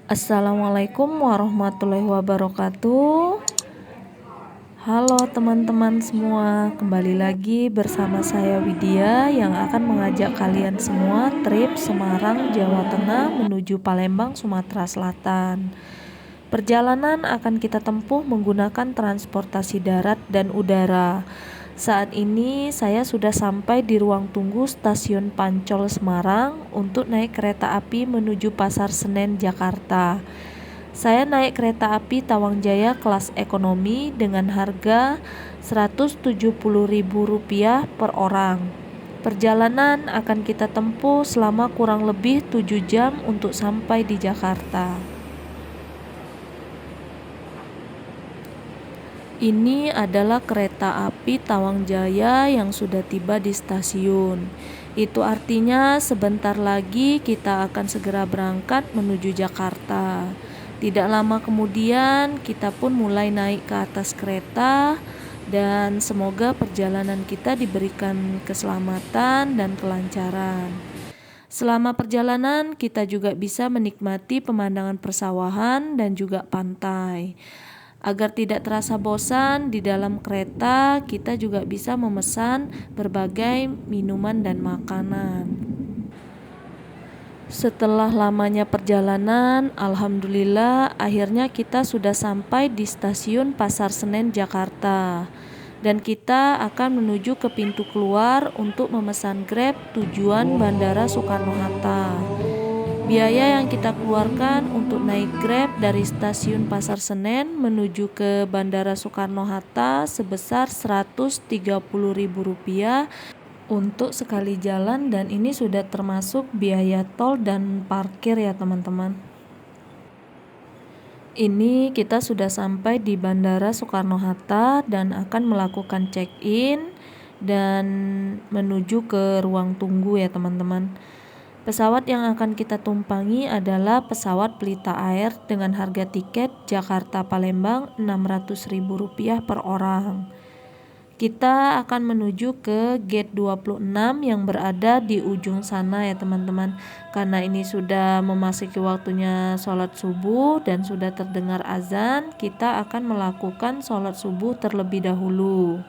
Assalamualaikum warahmatullahi wabarakatuh. Halo teman-teman semua, kembali lagi bersama saya Widya yang akan mengajak kalian semua trip Semarang, Jawa Tengah menuju Palembang, Sumatera Selatan. Perjalanan akan kita tempuh menggunakan transportasi darat dan udara. Saat ini saya sudah sampai di ruang tunggu stasiun Pancol Semarang untuk naik kereta api menuju Pasar Senen, Jakarta. Saya naik kereta api Tawang Jaya kelas ekonomi dengan harga Rp170.000 per orang. Perjalanan akan kita tempuh selama kurang lebih 7 jam untuk sampai di Jakarta. Ini adalah kereta api Tawang Jaya yang sudah tiba di stasiun. Itu artinya sebentar lagi kita akan segera berangkat menuju Jakarta. Tidak lama kemudian kita pun mulai naik ke atas kereta dan semoga perjalanan kita diberikan keselamatan dan kelancaran. Selama perjalanan kita juga bisa menikmati pemandangan persawahan dan juga pantai. Agar tidak terasa bosan di dalam kereta, kita juga bisa memesan berbagai minuman dan makanan. Setelah lamanya perjalanan, alhamdulillah akhirnya kita sudah sampai di stasiun Pasar Senen, Jakarta. Dan kita akan menuju ke pintu keluar untuk memesan Grab tujuan Bandara Soekarno-Hatta. Biaya yang kita keluarkan untuk naik Grab dari stasiun Pasar Senen menuju ke Bandara Soekarno-Hatta sebesar Rp130.000 untuk sekali jalan, dan ini sudah termasuk biaya tol dan parkir ya teman-teman. Ini kita sudah sampai di Bandara Soekarno-Hatta dan akan melakukan check-in dan menuju ke ruang tunggu ya teman-teman. Pesawat yang akan kita tumpangi adalah pesawat Pelita Air dengan harga tiket Jakarta-Palembang Rp600.000 per orang. Kita akan menuju ke gate 26 yang berada di ujung sana ya teman-teman. Karena ini sudah memasuki waktunya sholat subuh dan sudah terdengar azan, kita akan melakukan sholat subuh terlebih dahulu.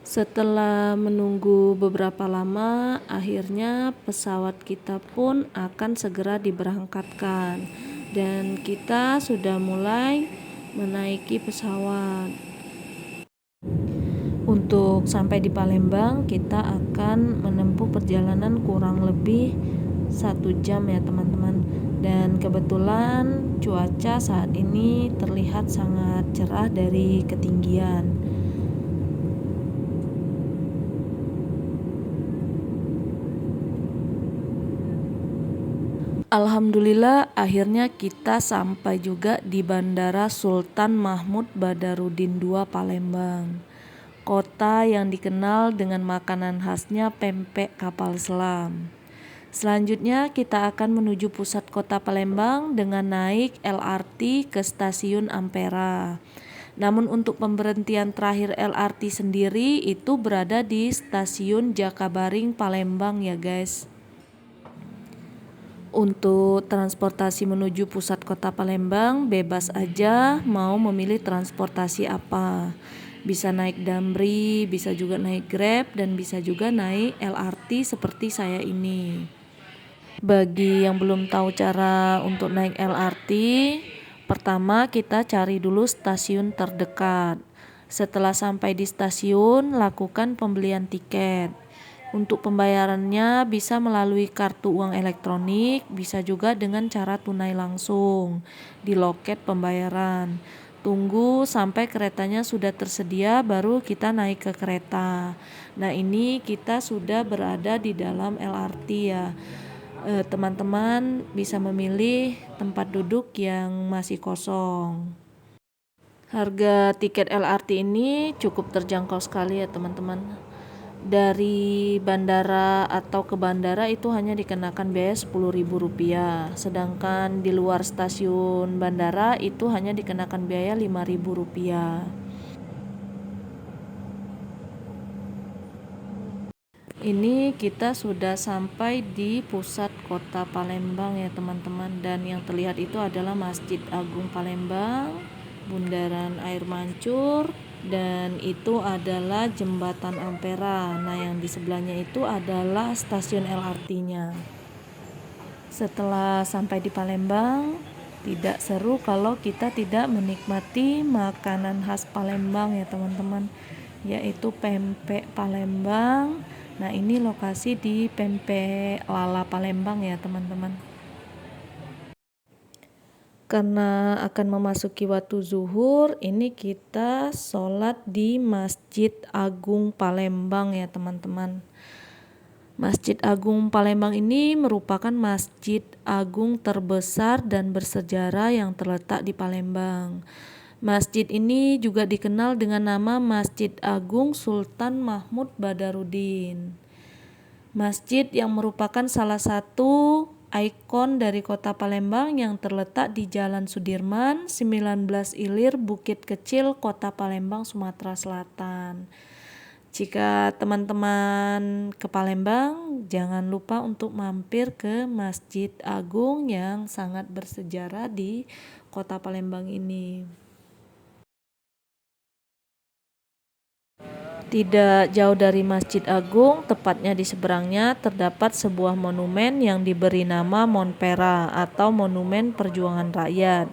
Setelah menunggu beberapa lama, akhirnya pesawat kita pun akan segera diberangkatkan dan kita sudah mulai menaiki pesawat. Untuk sampai di Palembang, kita akan menempuh perjalanan kurang lebih 1 jam ya teman-teman. Dan kebetulan cuaca saat ini terlihat sangat cerah dari ketinggian. Alhamdulillah akhirnya kita sampai juga di Bandara Sultan Mahmud Badarudin II Palembang. Kota yang dikenal dengan makanan khasnya pempek kapal selam. Selanjutnya kita akan menuju pusat kota Palembang dengan naik LRT ke stasiun Ampera. Namun untuk pemberhentian terakhir LRT sendiri itu berada di stasiun Jakabaring Palembang ya guys. Untuk transportasi menuju pusat kota Palembang bebas aja mau memilih transportasi apa. Bisa naik Damri, bisa juga naik Grab, dan bisa juga naik LRT seperti saya ini. Bagi yang belum tahu cara untuk naik LRT, pertama kita cari dulu stasiun terdekat. Setelah sampai di stasiun, lakukan pembelian tiket. Untuk pembayarannya bisa melalui kartu uang elektronik, bisa juga dengan cara tunai langsung di loket pembayaran. Tunggu sampai keretanya sudah tersedia baru kita naik ke kereta. Nah, ini kita sudah berada di dalam LRT ya. Teman-teman bisa memilih tempat duduk yang masih kosong. Harga tiket LRT ini cukup terjangkau sekali ya teman-teman. Dari bandara atau ke bandara itu hanya dikenakan biaya Rp10.000, sedangkan di luar stasiun bandara itu hanya dikenakan biaya Rp5.000. Ini kita sudah sampai di pusat kota Palembang ya teman-teman, dan yang terlihat itu adalah Masjid Agung Palembang, Bundaran Air Mancur, dan itu adalah Jembatan Ampera. Nah, yang di sebelahnya itu adalah stasiun LRT-nya. Setelah sampai di Palembang, tidak seru kalau kita tidak menikmati makanan khas Palembang ya teman-teman, yaitu pempek Palembang. Nah, ini lokasi di Pempek Lala Palembang ya teman-teman. Karena akan memasuki waktu zuhur, ini kita sholat di Masjid Agung Palembang ya teman-teman. Masjid Agung Palembang ini merupakan masjid agung terbesar dan bersejarah yang terletak di Palembang. Masjid ini juga dikenal dengan nama Masjid Agung Sultan Mahmud Badarudin. Masjid yang merupakan salah satu ikon dari kota Palembang yang terletak di Jalan Sudirman, 19 Ilir, Bukit Kecil, Kota Palembang, Sumatera Selatan. Jika teman-teman ke Palembang, jangan lupa untuk mampir ke Masjid Agung yang sangat bersejarah di kota Palembang ini. Tidak jauh dari Masjid Agung, tepatnya di seberangnya, terdapat sebuah monumen yang diberi nama Monpera atau Monumen Perjuangan Rakyat,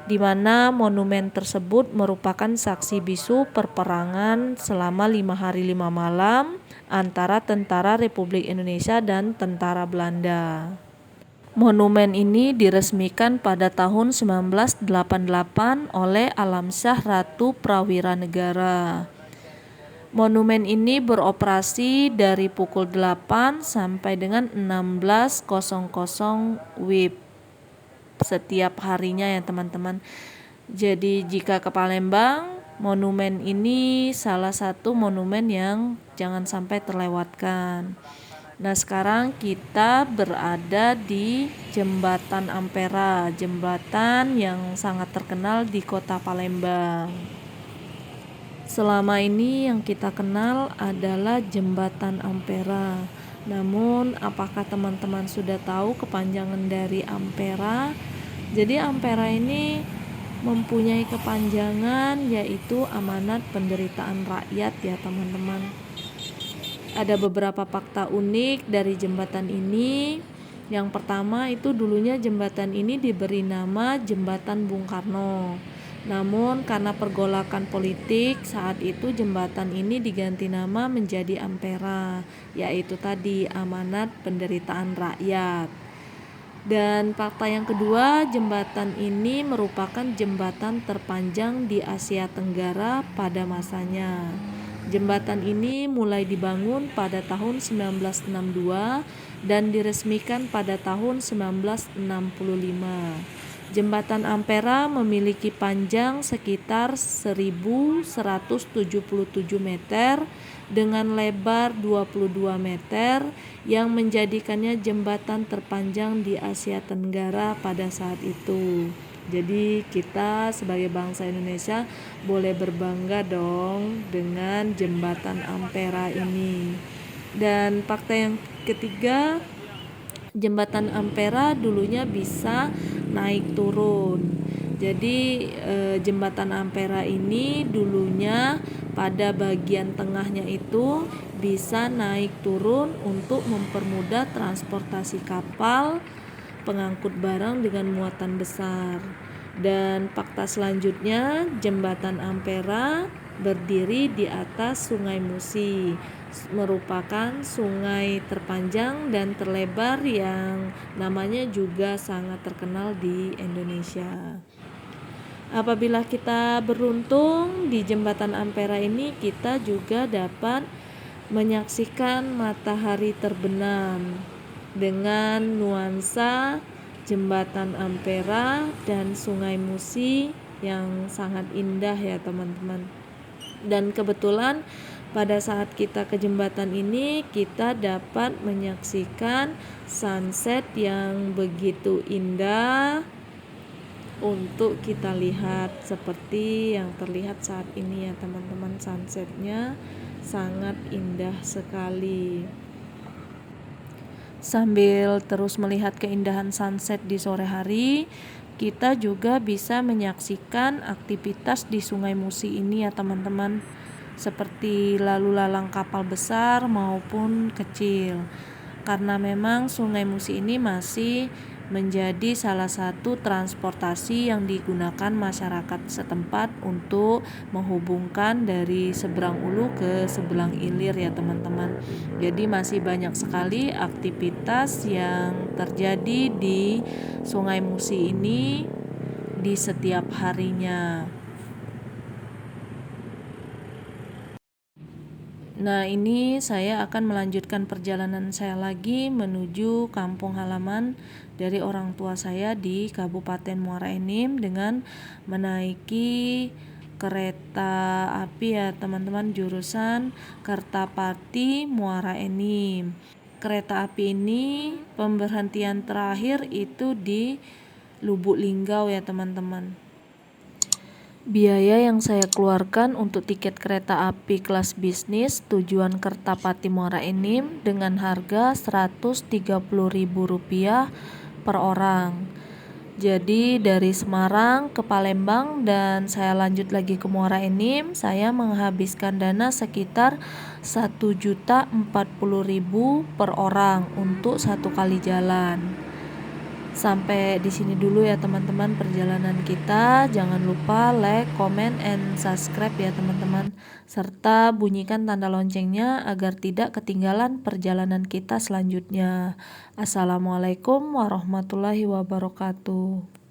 di mana monumen tersebut merupakan saksi bisu perperangan selama 5 hari 5 malam antara tentara Republik Indonesia dan tentara Belanda. Monumen ini diresmikan pada tahun 1988 oleh Alamsyah Ratu Prawira Negara. Monumen ini beroperasi dari pukul 8 sampai dengan 16.00 WIB setiap harinya ya teman-teman. Jadi jika ke Palembang, monumen ini salah satu monumen yang jangan sampai terlewatkan. Nah, sekarang kita berada di Jembatan Ampera, jembatan yang sangat terkenal di kota Palembang. Selama ini yang kita kenal adalah Jembatan Ampera. Namun, apakah teman-teman sudah tahu kepanjangan dari Ampera? Jadi Ampera ini mempunyai kepanjangan yaitu amanat penderitaan rakyat ya teman-teman. Ada beberapa fakta unik dari jembatan ini. Yang pertama itu dulunya jembatan ini diberi nama Jembatan Bung Karno. Namun karena pergolakan politik saat itu jembatan ini diganti nama menjadi Ampera, yaitu tadi amanat penderitaan rakyat. Dan fakta yang kedua, jembatan ini merupakan jembatan terpanjang di Asia Tenggara pada masanya. Jembatan ini mulai dibangun pada tahun 1962 dan diresmikan pada tahun 1965. Jembatan Ampera memiliki panjang sekitar 1177 meter dengan lebar 22 meter yang menjadikannya jembatan terpanjang di Asia Tenggara pada saat itu. Jadi kita sebagai bangsa Indonesia boleh berbangga dong dengan jembatan Ampera ini. Dan fakta yang ketiga, jembatan Ampera dulunya bisa naik turun. Jadi jembatan Ampera ini dulunya pada bagian tengahnya itu bisa naik turun untuk mempermudah transportasi kapal pengangkut barang dengan muatan besar. Dan fakta selanjutnya, jembatan Ampera berdiri di atas Sungai Musi, merupakan sungai terpanjang dan terlebar yang namanya juga sangat terkenal di Indonesia. Apabila kita beruntung di jembatan Ampera ini, kita juga dapat menyaksikan matahari terbenam dengan nuansa jembatan Ampera dan Sungai Musi yang sangat indah ya teman-teman. Dan kebetulan pada saat kita ke jembatan ini, kita dapat menyaksikan sunset yang begitu indah untuk kita lihat seperti yang terlihat saat ini ya teman-teman. Sunsetnya sangat indah sekali. Sambil terus melihat keindahan sunset di sore hari, kita juga bisa menyaksikan aktivitas di Sungai Musi ini ya teman-teman, seperti lalu lalang kapal besar maupun kecil. Karena memang Sungai Musi ini masih menjadi salah satu transportasi yang digunakan masyarakat setempat untuk menghubungkan dari seberang ulu ke seberang ilir ya teman-teman. Jadi masih banyak sekali aktivitas yang terjadi di Sungai Musi ini di setiap harinya. Nah, ini saya akan melanjutkan perjalanan saya lagi menuju kampung halaman dari orang tua saya di Kabupaten Muara Enim dengan menaiki kereta api ya teman-teman, jurusan Kertapati Muara Enim. Kereta api ini pemberhentian terakhir itu di Lubuk Linggau ya teman-teman. Biaya yang saya keluarkan untuk tiket kereta api kelas bisnis tujuan Kertapati Muara Enim dengan harga Rp130.000 per orang. Jadi dari Semarang ke Palembang dan saya lanjut lagi ke Muara Enim, saya menghabiskan dana sekitar Rp1.040.000 per orang untuk satu kali jalan. Sampai di sini dulu ya teman-teman perjalanan kita. Jangan lupa like, comment, and subscribe ya teman-teman. Serta bunyikan tanda loncengnya agar tidak ketinggalan perjalanan kita selanjutnya. Assalamualaikum warahmatullahi wabarakatuh.